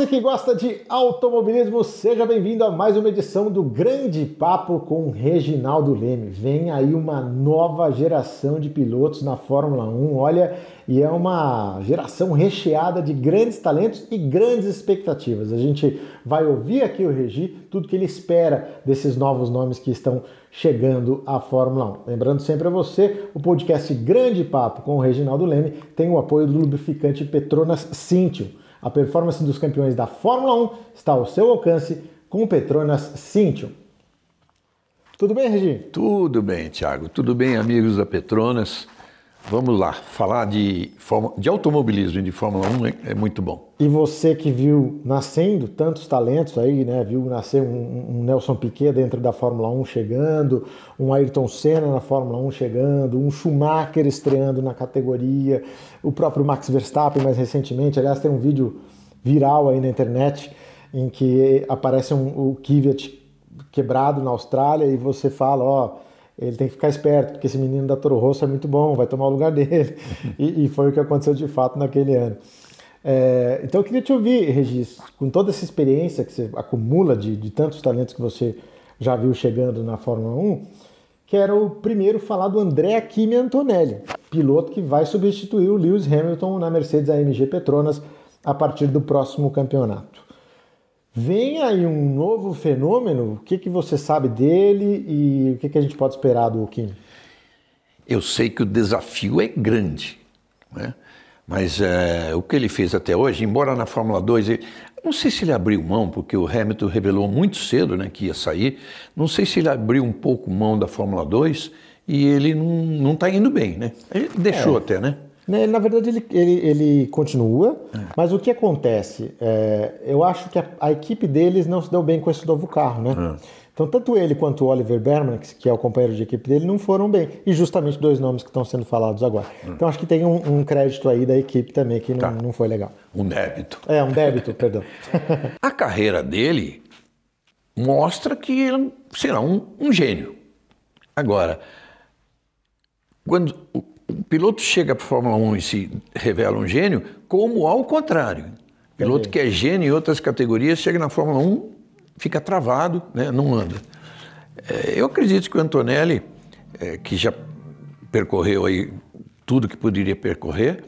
você que gosta de automobilismo, seja bem-vindo a mais uma edição do Grande Papo com Reginaldo Leme. Vem aí uma nova geração de pilotos na Fórmula 1, olha, e é uma geração recheada de grandes talentos e grandes expectativas. A gente vai ouvir aqui o Regi, tudo que ele espera desses novos nomes que estão chegando à Fórmula 1. Lembrando sempre a você, o podcast Grande Papo com o Reginaldo Leme tem o apoio do lubrificante Petronas Cintium. A performance dos campeões da Fórmula 1 está ao seu alcance com o Petronas Cintium. Tudo bem, Regi? Tudo bem, Thiago. Tudo bem, amigos da Petronas. Vamos lá, falar de automobilismo e de Fórmula 1 é muito bom. E você que viu nascendo tantos talentos aí, né? Viu nascer um Nelson Piquet dentro da Fórmula 1 chegando, um Ayrton Senna na Fórmula 1 chegando, um Schumacher estreando na categoria, o próprio Max Verstappen mais recentemente. Aliás, tem um vídeo viral aí na internet em que aparece o Kvyat quebrado na Austrália e você fala, ó, ele tem que ficar esperto, porque esse menino da Toro Rosso é muito bom, vai tomar o lugar dele. E foi o que aconteceu de fato naquele ano. Então eu queria te ouvir, Regis, com toda essa experiência que você acumula de tantos talentos que você já viu chegando na Fórmula 1, quero primeiro falar do Andrea Kimi Antonelli, piloto que vai substituir o Lewis Hamilton na Mercedes AMG Petronas a partir do próximo campeonato. Vem aí um novo fenômeno, o que você sabe dele e o que a gente pode esperar do Kimi? Eu sei que o desafio é grande, né? Mas o que ele fez até hoje, embora na Fórmula 2, não sei se ele abriu mão, porque o Hamilton revelou muito cedo, né, que ia sair, não sei se ele abriu um pouco mão da Fórmula 2 e ele não está indo bem, né? Ele deixou até, né? Na verdade, ele continua, mas o que acontece? Eu acho que a equipe deles não se deu bem com esse novo carro, né? Então, tanto ele quanto o Oliver Berman, que é o companheiro de equipe dele, não foram bem. E justamente dois nomes que estão sendo falados agora. Então, acho que tem um crédito aí da equipe também que não foi legal. Um débito. Um débito, perdão. A carreira dele mostra que ele será um gênio. Agora, quando o piloto chega para a Fórmula 1 e se revela um gênio, como ao contrário. O piloto que é gênio em outras categorias chega na Fórmula 1, fica travado, né, não anda. Eu acredito que o Antonelli, que já percorreu aí tudo que poderia percorrer,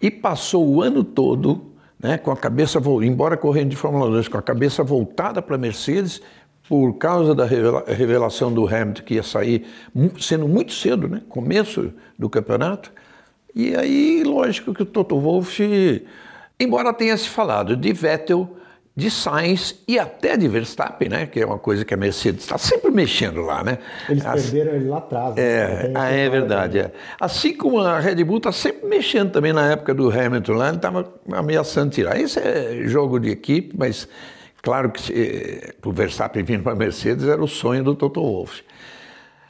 e passou o ano todo, né, com a cabeça, embora correndo de Fórmula 2, com a cabeça voltada para a Mercedes, por causa da revelação do Hamilton, que ia sair sendo muito cedo, né? Começo do campeonato. E aí, lógico que o Toto Wolff, embora tenha se falado de Vettel, de Sainz e até de Verstappen, né? Que é uma coisa que a Mercedes está sempre mexendo lá, né? Eles perderam ele lá atrás. É verdade. Assim como a Red Bull está sempre mexendo também na época do Hamilton lá, ele estava ameaçando tirar. Isso é jogo de equipe, mas claro que o Verstappen vindo para a Mercedes era o sonho do Toto Wolff.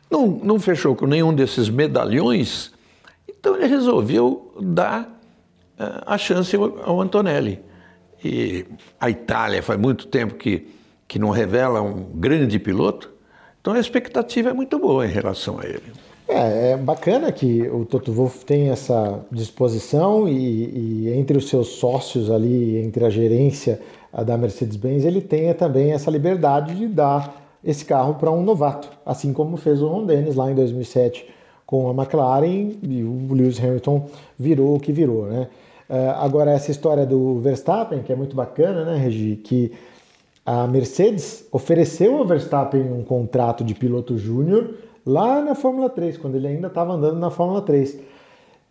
Não fechou com nenhum desses medalhões, então ele resolveu dar a chance ao Antonelli. E a Itália faz muito tempo que não revela um grande piloto, então a expectativa é muito boa em relação a ele. É bacana que o Toto Wolff tem essa disposição e entre os seus sócios ali, entre a gerência da Mercedes-Benz, ele tenha também essa liberdade de dar esse carro para um novato, assim como fez o Ron Dennis lá em 2007 com a McLaren e o Lewis Hamilton virou o que virou, né? Agora, essa história do Verstappen, que é muito bacana, né, Regi, que a Mercedes ofereceu ao Verstappen um contrato de piloto júnior lá na Fórmula 3, quando ele ainda estava andando na Fórmula 3.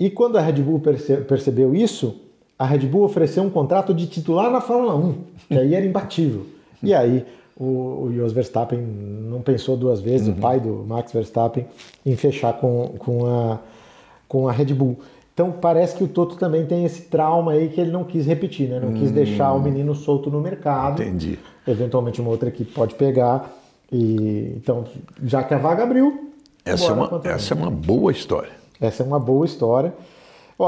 E quando a Red Bull percebeu isso, a Red Bull ofereceu um contrato de titular na Fórmula 1, que aí era imbatível. E aí o Jos Verstappen não pensou duas vezes, o pai do Max Verstappen, em fechar com a Red Bull. Então parece que o Toto também tem esse trauma aí que ele não quis repetir, né? Não quis deixar o menino solto no mercado. Entendi. Eventualmente uma outra equipe pode pegar. Então, já que a vaga abriu... Essa é uma boa história. Essa é uma boa história.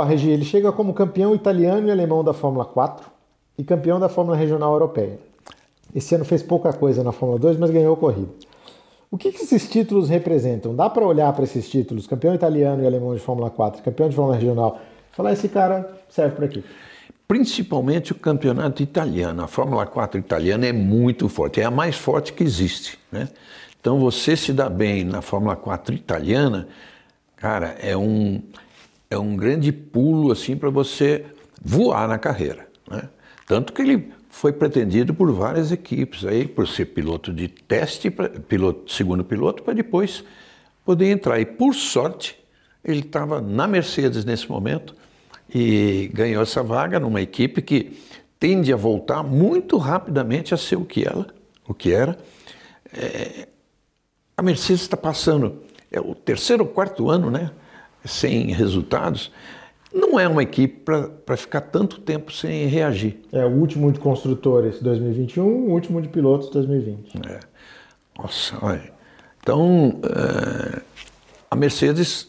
Regi, ele chega como campeão italiano e alemão da Fórmula 4 e campeão da Fórmula Regional Europeia. Esse ano fez pouca coisa na Fórmula 2, mas ganhou a corrida. O que esses títulos representam? Dá para olhar para esses títulos, campeão italiano e alemão de Fórmula 4, campeão de Fórmula Regional, e falar, esse cara serve para quê? principalmente o campeonato italiano. A Fórmula 4 italiana é muito forte, é a mais forte que existe, né? Então você se dá bem na Fórmula 4 italiana, cara, é um grande pulo assim para você voar na carreira, né? Tanto que ele foi pretendido por várias equipes aí, por ser piloto de teste, segundo piloto, para depois poder entrar. E por sorte, ele estava na Mercedes nesse momento e ganhou essa vaga numa equipe que tende a voltar muito rapidamente a ser o que era. A Mercedes está passando, é o terceiro ou quarto ano, né, sem resultados. Não é uma equipe para ficar tanto tempo sem reagir. É o último de construtores 2021, o último de pilotos 2020. Nossa, olha. Então, a Mercedes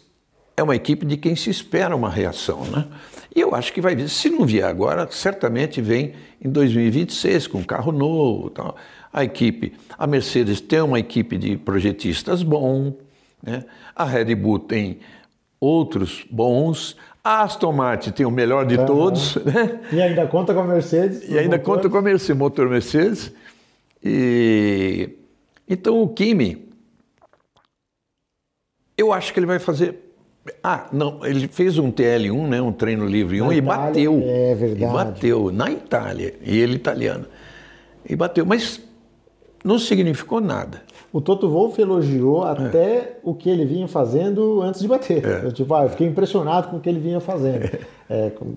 é uma equipe de quem se espera uma reação, né? E eu acho que vai vir. Se não vier agora, certamente vem em 2026 com um carro novo, tal. A Mercedes tem uma equipe de projetistas bom, né? A Red Bull tem outros bons. A Aston Martin tem o melhor de todos, né? E ainda conta com a Mercedes. E ainda conta com a motor Mercedes. Então o Kimi, eu acho que ele vai fazer... não, ele fez um TL1, né, um treino livre 1, e bateu. É verdade. E bateu na Itália, e ele italiano. E bateu, mas não significou nada. O Toto Wolff elogiou até o que ele vinha fazendo antes de bater. Eu fiquei impressionado com o que ele vinha fazendo.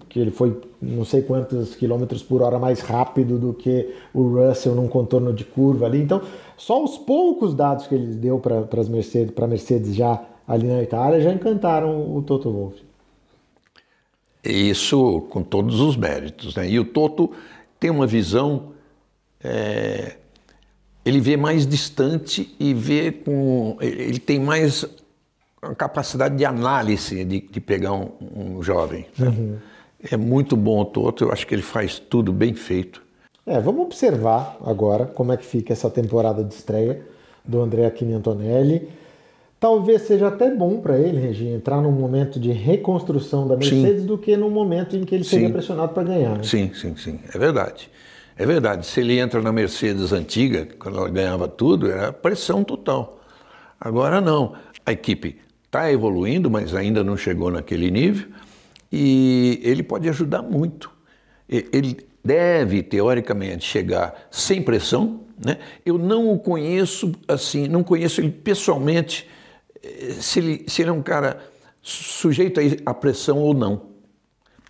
Que ele foi não sei quantos quilômetros por hora mais rápido do que o Russell num contorno de curva ali. Então, só os poucos dados que ele deu para a Mercedes já ali na Itália já encantaram o Toto Wolff. Isso com todos os méritos, né? E o Toto tem uma visão... ele vê mais distante e ele tem mais a capacidade de análise de pegar um jovem. Uhum. É muito bom o Toto, eu acho que ele faz tudo bem feito. Vamos observar agora como é que fica essa temporada de estreia do Andrea Achini Antonelli. Talvez seja até bom para ele, Regi, entrar num momento de reconstrução da Mercedes do que num momento em que ele seria pressionado para ganhar. Né? Sim, é verdade. É verdade, se ele entra na Mercedes antiga, quando ela ganhava tudo, era pressão total. Agora não, a equipe está evoluindo, mas ainda não chegou naquele nível, e ele pode ajudar muito. Ele deve, teoricamente, chegar sem pressão, né? Eu não o conheço assim, não conheço ele pessoalmente, se ele é um cara sujeito à pressão ou não.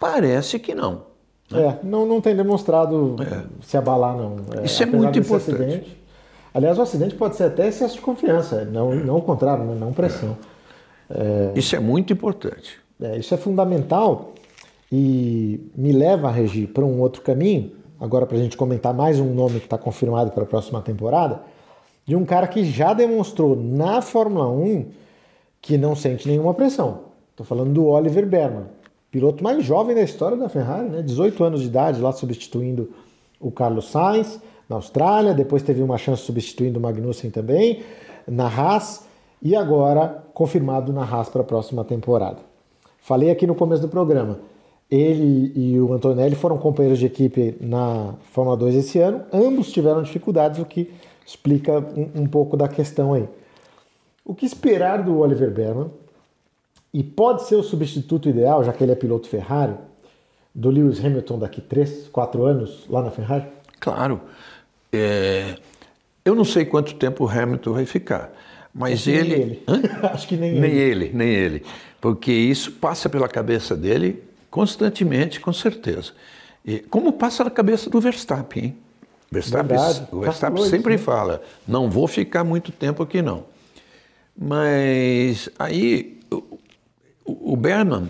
Parece que não. Não tem demonstrado se abalar, não. Isso é muito importante. Aliás, o acidente pode ser até excesso de confiança, não o contrário, não pressão. Isso é muito importante. Isso é fundamental e me leva, Regi, para um outro caminho, agora para a gente comentar mais um nome que está confirmado para a próxima temporada, de um cara que já demonstrou na Fórmula 1 que não sente nenhuma pressão. Estou falando do Oliver Berman. Piloto mais jovem da história da Ferrari, né? 18 anos de idade, lá substituindo o Carlos Sainz na Austrália, depois teve uma chance substituindo o Magnussen também, na Haas, e agora confirmado na Haas para a próxima temporada. Falei aqui no começo do programa, ele e o Antonelli foram companheiros de equipe na Fórmula 2 esse ano, ambos tiveram dificuldades, o que explica um pouco da questão aí. O que esperar do Oliver Berman? E pode ser o substituto ideal, já que ele é piloto Ferrari, do Lewis Hamilton daqui 3, 4 anos lá na Ferrari? Claro. Eu não sei quanto tempo o Hamilton vai ficar, mas ele... Acho que nem ele. Porque isso passa pela cabeça dele constantemente, com certeza. E como passa na cabeça do Verstappen, hein? O Verstappen sempre fala, não vou ficar muito tempo aqui não. Mas aí... O Berman,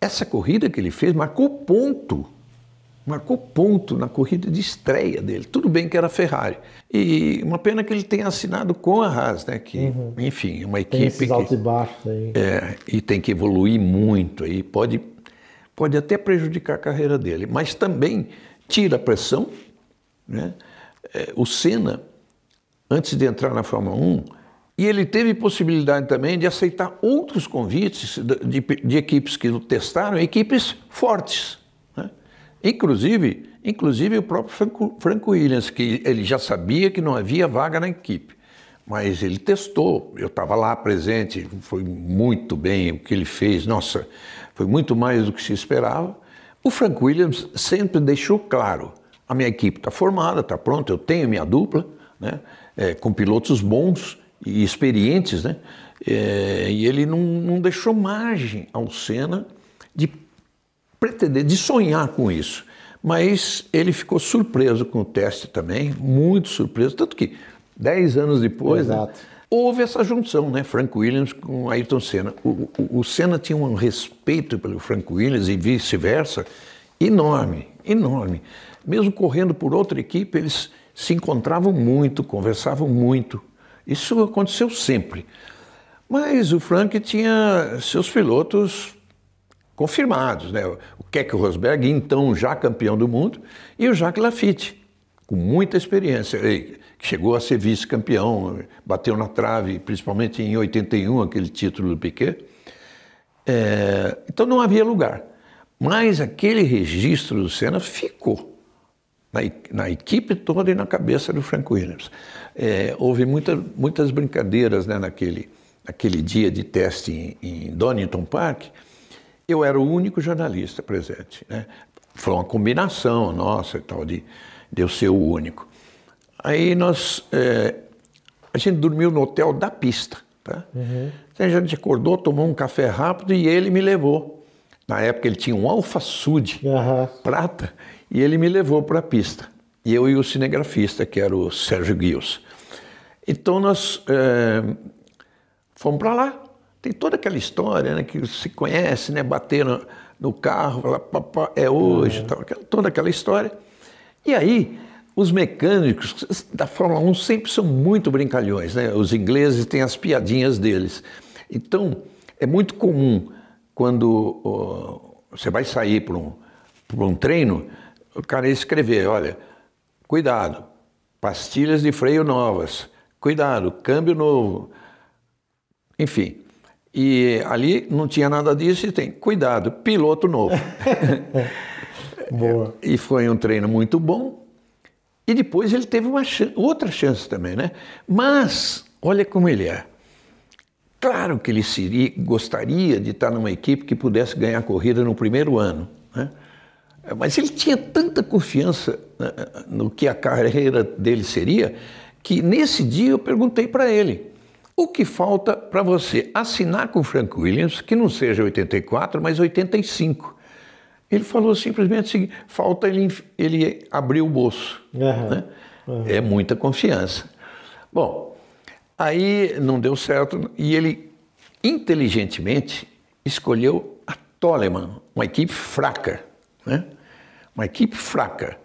essa corrida que ele fez, marcou ponto na corrida de estreia dele. Tudo bem que era Ferrari. E uma pena que ele tenha assinado com a Haas, né? Que, enfim, uma equipe tem esses altos e baixos aí. E tem que evoluir muito aí. Pode até prejudicar a carreira dele, mas também tira a pressão, né? O Senna, antes de entrar na Fórmula 1, e ele teve possibilidade também de aceitar outros convites de equipes que o testaram, equipes fortes, né? Inclusive o próprio Franco Williams, que ele já sabia que não havia vaga na equipe, mas ele testou. Eu estava lá presente, foi muito bem o que ele fez. Nossa, foi muito mais do que se esperava. O Franco Williams sempre deixou claro, a minha equipe está formada, está pronta, eu tenho minha dupla, né, com pilotos bons e experientes, né, e ele não deixou margem ao Senna de pretender, de sonhar com isso. Mas ele ficou surpreso com o teste também, muito surpreso, tanto que 10 anos depois, né, houve essa junção, né, Franco Williams com Ayrton Senna. O Senna tinha um respeito pelo Franco Williams e vice-versa enorme, enorme. Mesmo correndo por outra equipe, eles se encontravam muito, conversavam muito. Isso aconteceu sempre. Mas o Frank tinha seus pilotos confirmados, né? O Keck Rosberg, então já campeão do mundo, e o Jacques Laffite, com muita experiência, que chegou a ser vice-campeão, bateu na trave, principalmente em 81, aquele título do Piquet. Então não havia lugar. Mas aquele registro do Senna ficou na equipe toda e na cabeça do Frank Williams. Houve muitas brincadeiras, né, naquele dia de teste em Donington Park. Eu era o único jornalista presente, né? Foi uma combinação nossa e tal, de eu ser o único. Aí a gente dormiu no hotel da pista, tá? Uhum. Então a gente acordou, tomou um café rápido e ele me levou. Na época ele tinha um Alfa Sud prata e ele me levou para a pista. E eu e o cinegrafista, que era o Sérgio Guios. Então nós fomos para lá. Tem toda aquela história, né, que se conhece, né, bater no carro, falar, papá, é hoje, toda aquela história. E aí, os mecânicos da Fórmula 1 sempre são muito brincalhões, né? Os ingleses têm as piadinhas deles. Então, é muito comum, quando você vai sair para um treino, o cara escrever, olha, cuidado, pastilhas de freio novas, cuidado, câmbio novo, enfim. E ali não tinha nada disso e tem, cuidado, piloto novo. Boa. E foi um treino muito bom. E depois ele teve outra chance também, né? Mas, olha como ele é. Claro que ele gostaria de estar numa equipe que pudesse ganhar a corrida no primeiro ano, né? Mas ele tinha tanta confiança no que a carreira dele seria, que nesse dia eu perguntei para ele, o que falta para você assinar com o Frank Williams, que não seja 84, mas 85? Ele falou simplesmente o seguinte, falta ele abrir o bolso. Né? É muita confiança. Bom, aí não deu certo e ele inteligentemente escolheu a Toleman, uma equipe fraca, né? Uma equipe fraca.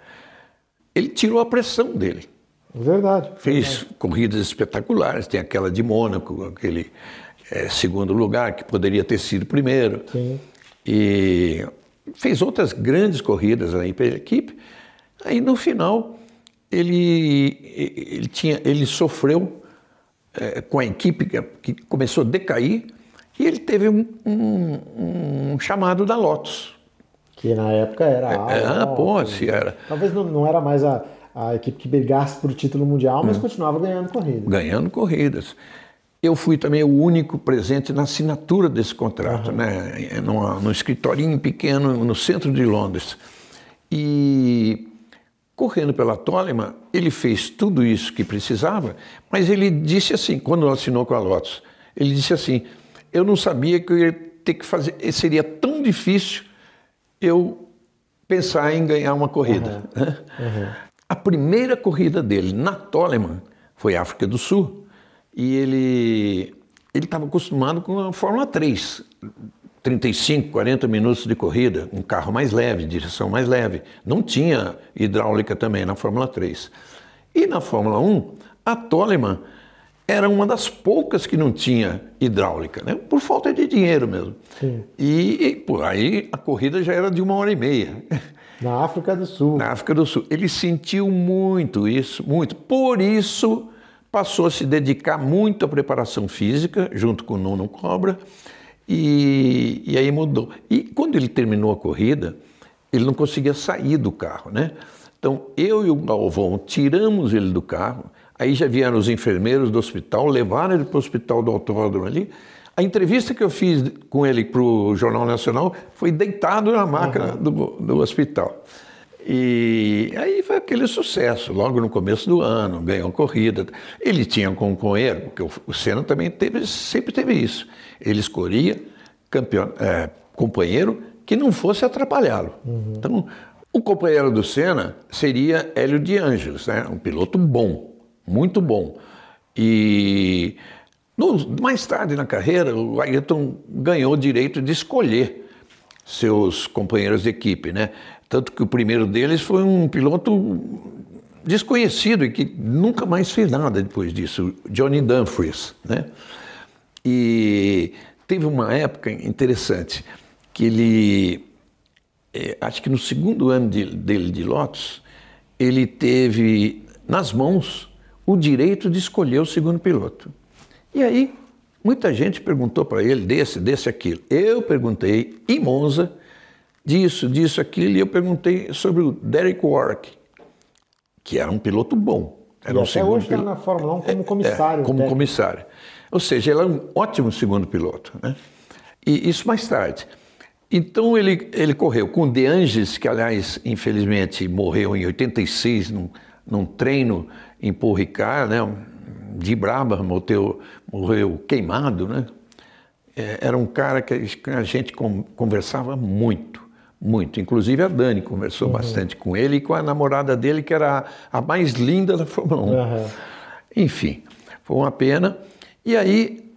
Ele tirou a pressão dele. Verdade. Fez corridas espetaculares, tem aquela de Mônaco, aquele segundo lugar, que poderia ter sido primeiro. Sim. E fez outras grandes corridas aí pela equipe. Aí no final ele sofreu com a equipe que começou a decair e ele teve um chamado da Lotus. Que na época era era. Talvez não era mais a equipe que brigasse por título mundial, mas continuava ganhando corridas. Ganhando corridas. Eu fui também o único presente na assinatura desse contrato, né? Num escritorinho pequeno no centro de Londres. E correndo pela Toleman, ele fez tudo isso que precisava, mas ele disse assim, quando assinou com a Lotus, ele disse assim, eu não sabia que eu ia ter que fazer, seria tão difícil eu pensar em ganhar uma corrida. A primeira corrida dele na Toleman foi África do Sul e ele estava acostumado com a Fórmula 3, 35, 40 minutos de corrida, um carro mais leve, direção mais leve. Não tinha hidráulica também na Fórmula 3. E na Fórmula 1, a Toleman era uma das poucas que não tinha hidráulica, né? Por falta de dinheiro mesmo. Sim. E por aí a corrida já era de 1h30. Na África do Sul. Na África do Sul. Ele sentiu muito isso, muito. Por isso, passou a se dedicar muito à preparação física, junto com o Nuno Cobra, e aí mudou. E quando ele terminou a corrida, ele não conseguia sair do carro, né? Então, eu e o Galvão tiramos ele do carro, aí já vieram os enfermeiros do hospital, levaram ele para o hospital do autódromo ali. A entrevista que eu fiz com ele para o Jornal Nacional foi deitado na maca do hospital. E aí foi aquele sucesso, logo no começo do ano, ganhou corrida. Ele tinha um companheiro, porque o Senna também sempre teve isso. Ele escolhia companheiro que não fosse atrapalhá-lo. Então, o companheiro do Senna seria Hélio de Ângelis, né? Um piloto bom, muito bom. E mais tarde na carreira, o Ayrton ganhou o direito de escolher seus companheiros de equipe, né? Tanto que o primeiro deles foi um piloto desconhecido e que nunca mais fez nada depois disso, Johnny Dumfries, né? E teve uma época interessante que ele, acho que no segundo ano dele de Lotus, ele teve nas mãos o direito de escolher o segundo piloto. E aí, muita gente perguntou para ele desse, aquilo. Eu perguntei em Monza, disso, aquilo, e eu perguntei sobre o Derek Warwick, que era um piloto bom. Era e até hoje está na Fórmula 1 como comissário. Como comissário. Ou seja, ele é um ótimo segundo piloto, né? E isso mais tarde. Então ele correu com o De Angelis, que aliás, infelizmente, morreu em 86 num treino em Paul Ricard, né? De Brabham, morreu queimado, né? Era um cara que a gente conversava muito. Inclusive a Dani conversou bastante com ele e com a namorada dele, que era a mais linda da Fórmula 1. Enfim, foi uma pena. E aí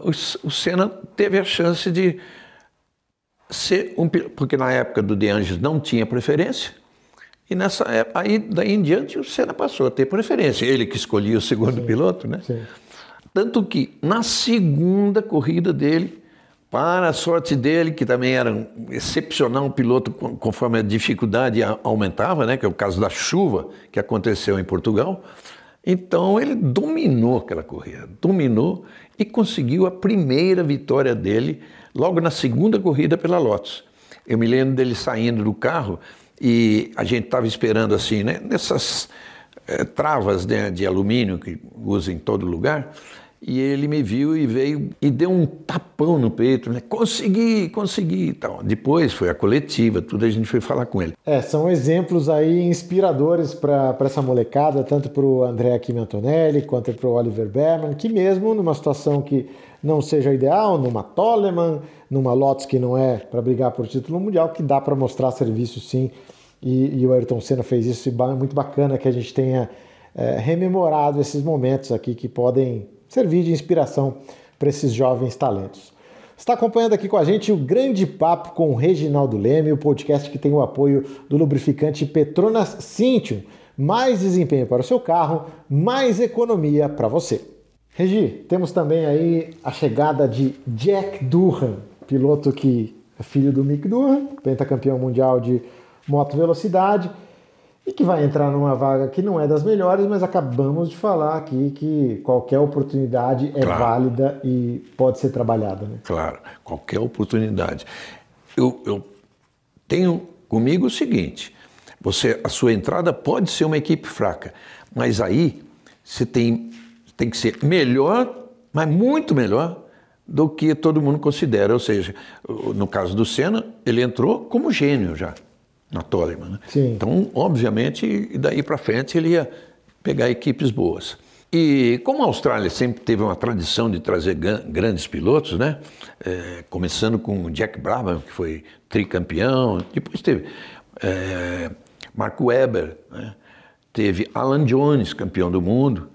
o Senna teve a chance de ser porque na época do De Angelis não tinha preferência, e nessa época, daí em diante o Senna passou a ter preferência, ele que escolhia o segundo piloto, né? Sim. Tanto que na segunda corrida dele, para a sorte dele, que também era um excepcional piloto conforme a dificuldade aumentava, né? Que é o caso da chuva que aconteceu em Portugal, então ele dominou aquela corrida, e conseguiu a primeira vitória dele logo na segunda corrida pela Lotus. Eu me lembro dele saindo do carro e a gente estava esperando assim, né, nessas travas, né, de alumínio que usa em todo lugar, e ele me viu e veio e deu um tapão no peito, né? Consegui e tal. Depois foi a coletiva, tudo, a gente foi falar com ele. São exemplos aí inspiradores para essa molecada, tanto para o Andrea Kimi Antonelli quanto para o Oliver Behrman, que mesmo numa situação que não seja ideal, numa Toleman, numa Lotus que não é para brigar por título mundial, que dá para mostrar serviço sim, e o Ayrton Senna fez isso, e é muito bacana que a gente tenha rememorado esses momentos aqui que podem servir de inspiração para esses jovens talentos. Está acompanhando aqui com a gente o Grande Papo com o Reginaldo Leme, o podcast que tem o apoio do lubrificante Petronas Cintium. Mais desempenho para o seu carro, mais economia para você. Regi, temos também aí a chegada de Jack Durham, piloto que é filho do Mick Durham, pentacampeão mundial de moto velocidade, e que vai entrar numa vaga que não é das melhores, mas acabamos de falar aqui que qualquer oportunidade é válida e pode ser trabalhada, né? Claro, qualquer oportunidade. Eu tenho comigo o seguinte, a sua entrada pode ser uma equipe fraca, mas aí você tem que ser melhor, mas muito melhor do que todo mundo considera. Ou seja, no caso do Senna, ele entrou como gênio já na Toleman, né? Então, obviamente, daí para frente ele ia pegar equipes boas. E como a Austrália sempre teve uma tradição de trazer grandes pilotos, né? Começando com o Jack Brabham, que foi tricampeão, depois teve Mark Webber, né? Teve Alan Jones, campeão do mundo,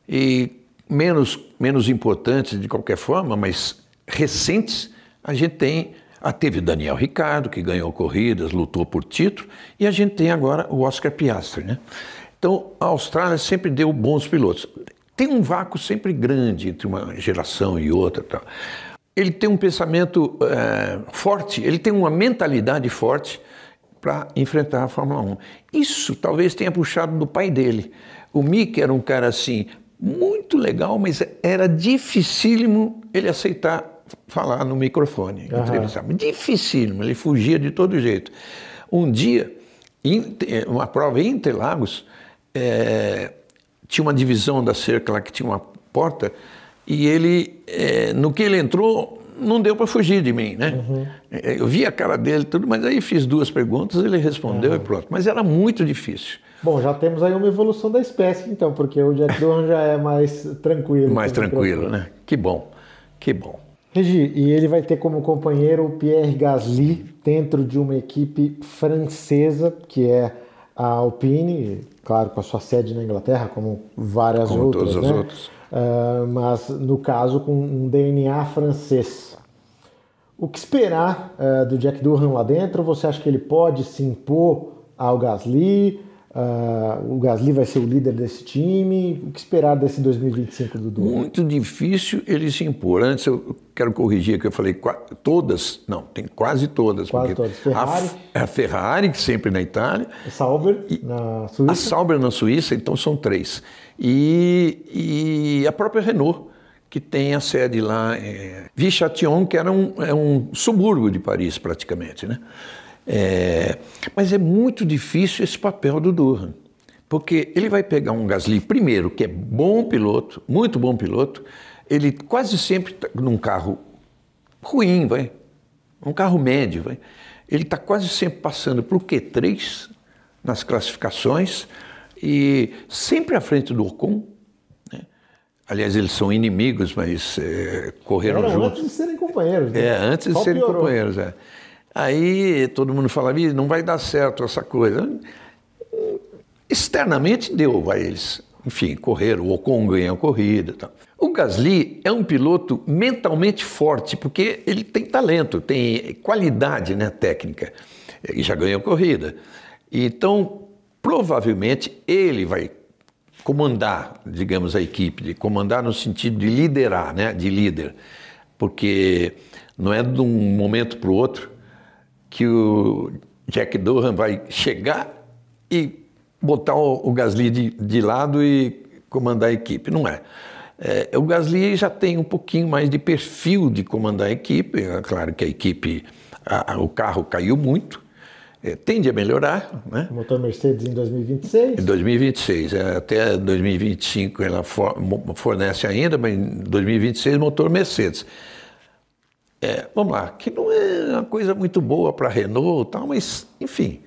e menos importantes de qualquer forma, mas recentes, a gente teve Daniel Ricciardo, que ganhou corridas, lutou por título, e a gente tem agora o Oscar Piastri, né? Então, a Austrália sempre deu bons pilotos. Tem um vácuo sempre grande entre uma geração e outra. Tal. Ele tem um pensamento forte, ele tem uma mentalidade forte para enfrentar a Fórmula 1. Isso talvez tenha puxado do pai dele. O Mick era um cara assim, muito legal, mas era dificílimo ele aceitar falar no microfone, entrevistar. Dificílimo, ele fugia de todo jeito. Um dia, uma prova em Interlagos, tinha uma divisão da cerca lá que tinha uma porta, e ele, no que ele entrou, não deu para fugir de mim, né? Uhum. Eu vi a cara dele, tudo, mas aí fiz 2 perguntas, ele respondeu e pronto. Mas era muito difícil. Bom, já temos aí uma evolução da espécie, então, porque o Jack Durham já é mais tranquilo. Mais tranquilo, né? Que bom, que bom. Regi, e ele vai ter como companheiro o Pierre Gasly dentro de uma equipe francesa, que é a Alpine, claro, com a sua sede na Inglaterra, como várias outras, todas as outras. Mas, no caso, com um DNA francês. O que esperar do Jack Durham lá dentro? Você acha que ele pode se impor ao Gasly? O Gasly vai ser o líder desse time? O que esperar desse 2025 do Durham? Muito difícil ele se impor. Antes eu quero corrigir que eu falei todas, não, tem quase todas. Quase todas. Ferrari. A Ferrari, que sempre na Itália. A Sauber na Suíça. A Sauber na Suíça, então são 3. E a própria Renault, que tem a sede lá em Vichâtillon, que era um subúrbio de Paris praticamente, né? Mas é muito difícil esse papel do Durham, porque ele vai pegar um Gasly, primeiro, que é bom piloto, muito bom piloto, ele quase sempre está num carro ruim, um carro médio, ele está quase sempre passando para o Q3 nas classificações e sempre à frente do Ocon, né? Aliás, eles são inimigos, mas correram juntos. Antes de serem companheiros. Né? Antes de serem companheiros, Aí todo mundo falava, não vai dar certo essa coisa. Externamente deu, eles, enfim, correram, o Ocon ganhou a corrida. Tal. O Gasly é um piloto mentalmente forte, porque ele tem talento, tem qualidade, né, técnica, e já ganhou a corrida. Então, provavelmente, ele vai comandar, digamos, a equipe, de comandar no sentido de liderar, né, de líder, porque não é de um momento para o outro que o Jack Durham vai chegar e botar o Gasly de lado e comandar a equipe. Não é. O Gasly já tem um pouquinho mais de perfil de comandar a equipe. É claro que a equipe, o carro caiu muito, tende a melhorar. Né? O motor Mercedes em 2026? Em 2026. Até 2025 ela fornece ainda, mas em 2026 motor Mercedes. Vamos lá, que não é uma coisa muito boa para a Renault e tal, mas, enfim.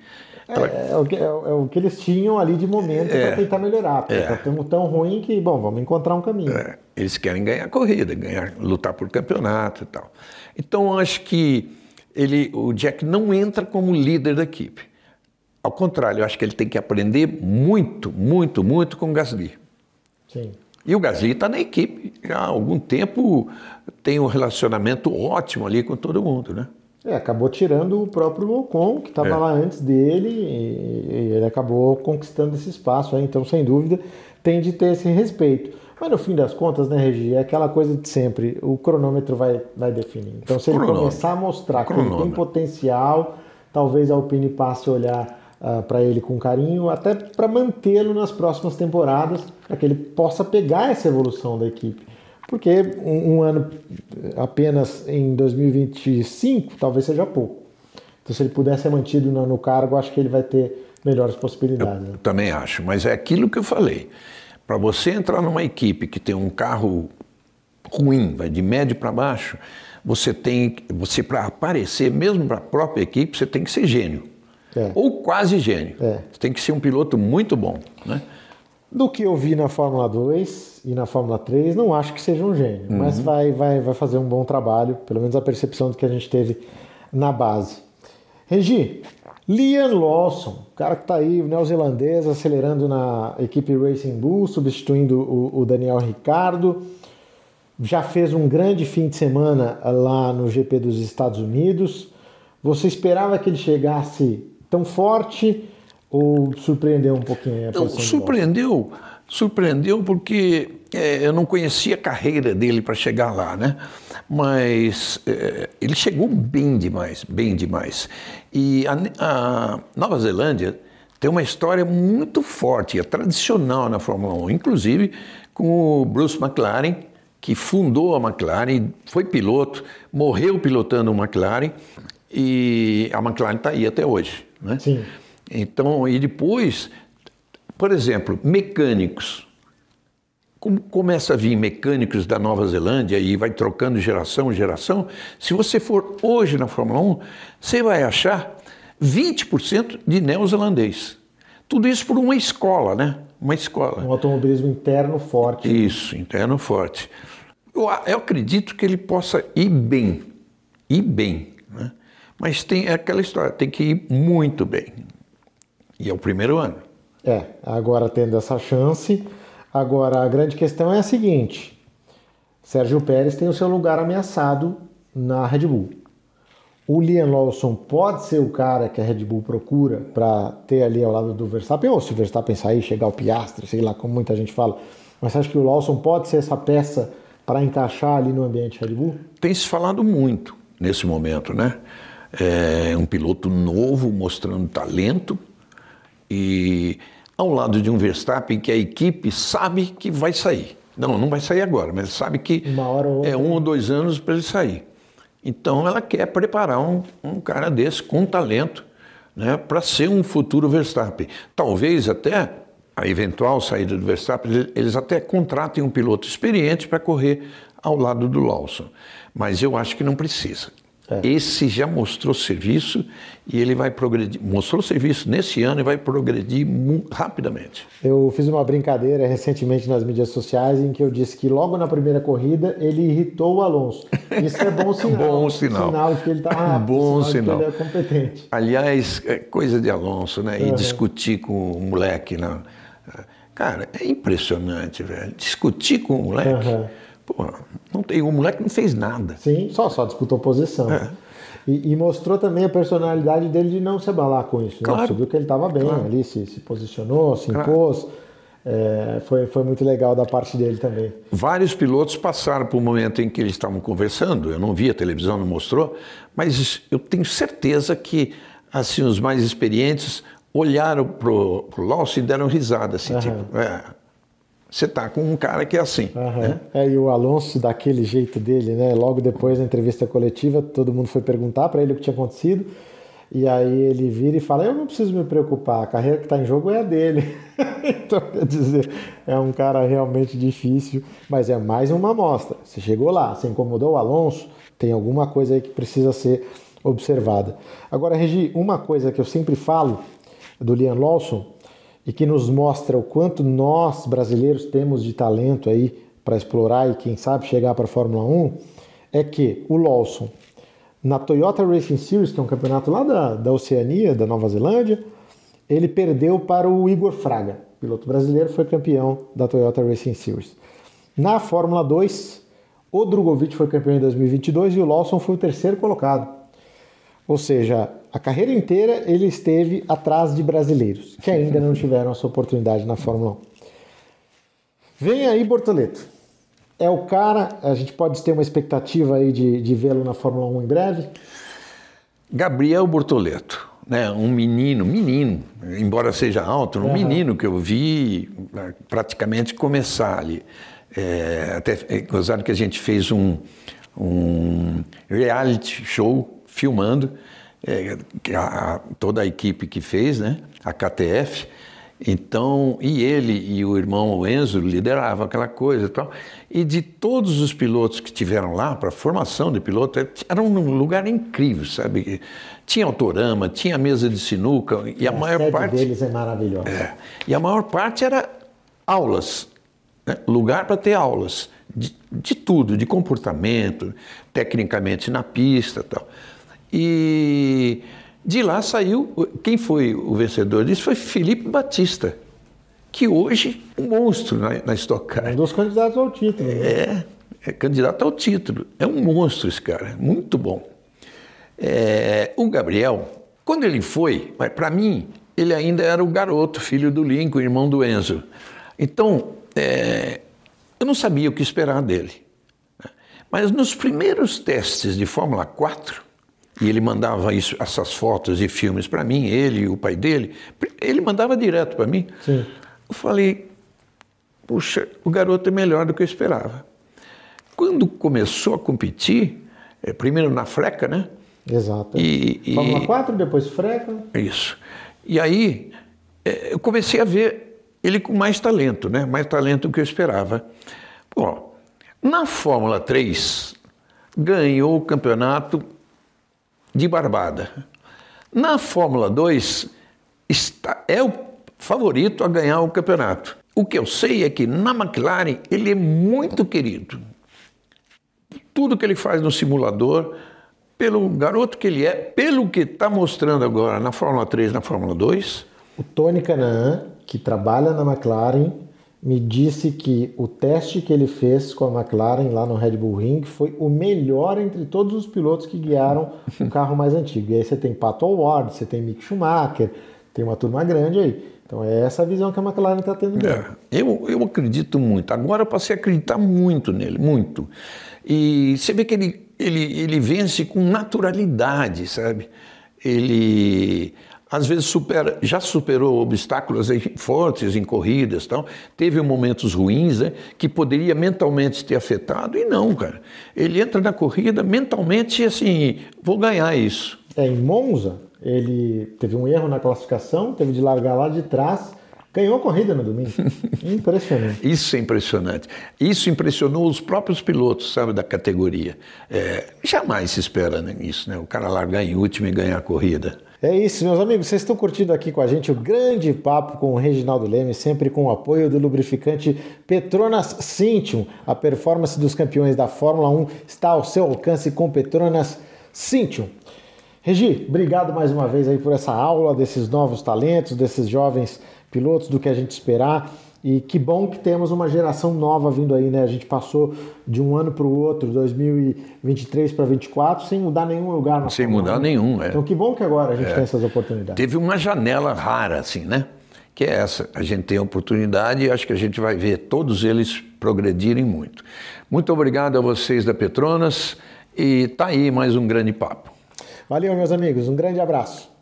É o que eles tinham ali de momento para tentar melhorar, porque está tão ruim que, bom, vamos encontrar um caminho. Eles querem ganhar a corrida, lutar por campeonato e tal. Então, acho que o Jack não entra como líder da equipe. Ao contrário, eu acho que ele tem que aprender muito, muito, muito com o Gasly. Sim. E o Gasly está na equipe já há algum tempo, tem um relacionamento ótimo ali com todo mundo, né? Acabou tirando o próprio Ocon, que estava lá antes dele, e ele acabou conquistando esse espaço. Então, sem dúvida, tem de ter esse respeito. Mas no fim das contas, né, Regi, é aquela coisa de sempre, o cronômetro vai definir. Então, se ele começar a mostrar que ele tem potencial, talvez a Alpine passe a olhar para ele com carinho, até para mantê-lo nas próximas temporadas, para que ele possa pegar essa evolução da equipe. Porque um ano apenas em 2025 talvez seja pouco. Então, se ele puder ser mantido no cargo, acho que ele vai ter melhores possibilidades. Eu também acho, mas é aquilo que eu falei. Para você entrar numa equipe que tem um carro ruim, de médio para baixo, você para aparecer, mesmo para a própria equipe, você tem que ser gênio. Ou quase gênio. Você tem que ser um piloto muito bom, né? Do que eu vi na Fórmula 2 e na Fórmula 3, não acho que seja um gênio, mas vai fazer um bom trabalho, pelo menos a percepção do que a gente teve na base. Regi, Liam Lawson, o cara que está aí, o neozelandês, acelerando na equipe Racing Bull, substituindo o Daniel Ricciardo, já fez um grande fim de semana lá no GP dos Estados Unidos. Você esperava que ele chegasse tão forte ou surpreendeu um pouquinho a posição surpreendeu porque eu não conhecia a carreira dele para chegar lá, né? Mas ele chegou bem demais, bem demais. E a Nova Zelândia tem uma história muito forte, é tradicional na Fórmula 1, inclusive com o Bruce McLaren, que fundou a McLaren, foi piloto, morreu pilotando o McLaren, e a McLaren está aí até hoje. né? Sim. Então, e depois, por exemplo, mecânicos. Como começa a vir mecânicos da Nova Zelândia e vai trocando geração em geração, se você for hoje na Fórmula 1, você vai achar 20% de neozelandês. Tudo isso por uma escola, né? Uma escola. Um automobilismo interno forte. Isso, interno forte. Eu acredito que ele possa ir bem, né? Mas tem aquela história, tem que ir muito bem. E é o primeiro ano. Agora tendo essa chance. Agora, a grande questão é a seguinte: Sérgio Pérez tem o seu lugar ameaçado na Red Bull. O Liam Lawson pode ser o cara que a Red Bull procura para ter ali ao lado do Verstappen, ou se o Verstappen sair, chegar ao Piastri, sei lá, como muita gente fala. Mas você acha que o Lawson pode ser essa peça para encaixar ali no ambiente Red Bull? Tem se falado muito nesse momento, né? É um piloto novo, mostrando talento, e ao lado de um Verstappen que a equipe sabe que vai sair. Não vai sair agora, mas sabe que é 1 ou 2 anos para ele sair. Então ela quer preparar um cara desse com talento, né, para ser um futuro Verstappen. Talvez até a eventual saída do Verstappen, eles até contratem um piloto experiente para correr ao lado do Lawson. Mas eu acho que não precisa. Esse já mostrou serviço e ele vai progredir. Mostrou serviço nesse ano e vai progredir rapidamente. Eu fiz uma brincadeira recentemente nas mídias sociais em que eu disse que logo na primeira corrida ele irritou o Alonso. Isso é bom sinal. Bom sinal. Sinal de que ele está rápido, bom sinal de que ele é competente. Aliás, é coisa de Alonso, né? E discutir com o moleque, né? Cara, é impressionante, velho. Discutir com o moleque. Pô, o moleque não fez nada. Sim, só disputou posição. E mostrou também a personalidade dele de não se abalar com isso. Claro. Né? Você viu que ele estava bem ali, se posicionou, se impôs. Foi muito legal da parte dele também. Vários pilotos passaram por um momento em que eles estavam conversando, eu não vi, a televisão não mostrou, mas eu tenho certeza que assim, os mais experientes olharam pro Lawson e deram risada, assim, tipo, você tá com um cara que é assim. Né? E o Alonso, daquele jeito dele, né? Logo depois da entrevista coletiva, todo mundo foi perguntar para ele o que tinha acontecido. E aí ele vira e fala: eu não preciso me preocupar, a carreira que está em jogo é a dele. Então, quer dizer, é um cara realmente difícil, mas é mais uma amostra. Você chegou lá, você incomodou o Alonso, tem alguma coisa aí que precisa ser observada. Agora, Regi, uma coisa que eu sempre falo do Liam Lawson, e que nos mostra o quanto nós, brasileiros, temos de talento aí para explorar e, quem sabe, chegar para a Fórmula 1, é que o Lawson, na Toyota Racing Series, que é um campeonato lá da Oceania, da Nova Zelândia, ele perdeu para o Igor Fraga, piloto brasileiro, foi campeão da Toyota Racing Series. Na Fórmula 2, o Drogovic foi campeão em 2022 e o Lawson foi o terceiro colocado. Ou seja, a carreira inteira ele esteve atrás de brasileiros, que ainda não tiveram essa oportunidade na Fórmula 1. Vem aí Bortoleto. É o cara, a gente pode ter uma expectativa aí de vê-lo na Fórmula 1 em breve? Gabriel Bortoleto, né? Um menino, embora seja alto, um menino que eu vi praticamente começar ali. Até gozado que a gente fez um reality show filmando, toda a equipe que fez, né? A KTF. Então, e ele e o irmão Enzo lideravam aquela coisa e tal. E de todos os pilotos que tiveram lá, para a formação de piloto, era um lugar incrível, sabe? Tinha autorama, tinha mesa de sinuca, e a maior parte deles é maravilhosa. E a maior parte era aulas, né? Lugar para ter aulas de tudo, de comportamento, tecnicamente na pista e tal. E de lá saiu, quem foi o vencedor disso foi Felipe Batista, que hoje é um monstro na Stock Car. Um dos candidatos ao título. Né? É candidato ao título. É um monstro esse cara, muito bom. O Gabriel, quando ele foi, para mim, ele ainda era o garoto, filho do Lincoln, irmão do Enzo. Então, eu não sabia o que esperar dele. Mas nos primeiros testes de Fórmula 4, e ele mandava essas fotos e filmes para mim, ele e o pai dele, ele mandava direto para mim. Sim. Eu falei, puxa, o garoto é melhor do que eu esperava. Quando começou a competir, primeiro na freca, né? Exato. Fórmula 4, depois freca. Isso. E aí eu comecei a ver ele com mais talento, né? Mais talento do que eu esperava. Bom, na Fórmula 3, ganhou o campeonato de barbada. Na Fórmula 2, é o favorito a ganhar o campeonato. O que eu sei é que na McLaren ele é muito querido. Tudo que ele faz no simulador, pelo garoto que ele é, pelo que está mostrando agora na Fórmula 3, na Fórmula 2. O Tony Kanaan, que trabalha na McLaren, me disse que o teste que ele fez com a McLaren lá no Red Bull Ring foi o melhor entre todos os pilotos que guiaram o carro mais antigo. E aí você tem Pato O'Ward, você tem Mick Schumacher, tem uma turma grande aí. Então é essa visão que a McLaren está tendo dele. Eu acredito muito. Agora eu passei a acreditar muito nele, muito. E você vê que ele vence com naturalidade, sabe? Ele às vezes já superou obstáculos fortes em corridas, tal. Teve momentos ruins, né, que poderia mentalmente ter afetado, e não, cara. Ele entra na corrida mentalmente assim, vou ganhar isso. Em Monza, ele teve um erro na classificação, teve de largar lá de trás, ganhou a corrida no domingo. Impressionante. Isso é impressionante. Isso impressionou os próprios pilotos, sabe, da categoria. Jamais se espera nisso, né? O cara largar em último e ganhar a corrida. É isso, meus amigos. Vocês estão curtindo aqui com a gente o grande papo com o Reginaldo Leme, sempre com o apoio do lubrificante Petronas Cintium. A performance dos campeões da Fórmula 1 está ao seu alcance com Petronas Cintium. Regi, obrigado mais uma vez aí por essa aula desses novos talentos, desses jovens pilotos, do que a gente esperar. E que bom que temos uma geração nova vindo aí, né? A gente passou de um ano para o outro, 2023 para 2024, sem mudar nenhum lugar na Sem mudar nenhum, Então que bom que agora a gente tem essas oportunidades. Teve uma janela rara, assim, né? Que é essa. A gente tem a oportunidade e acho que a gente vai ver todos eles progredirem muito. Muito obrigado a vocês da Petronas e tá aí mais um grande papo. Valeu, meus amigos. Um grande abraço.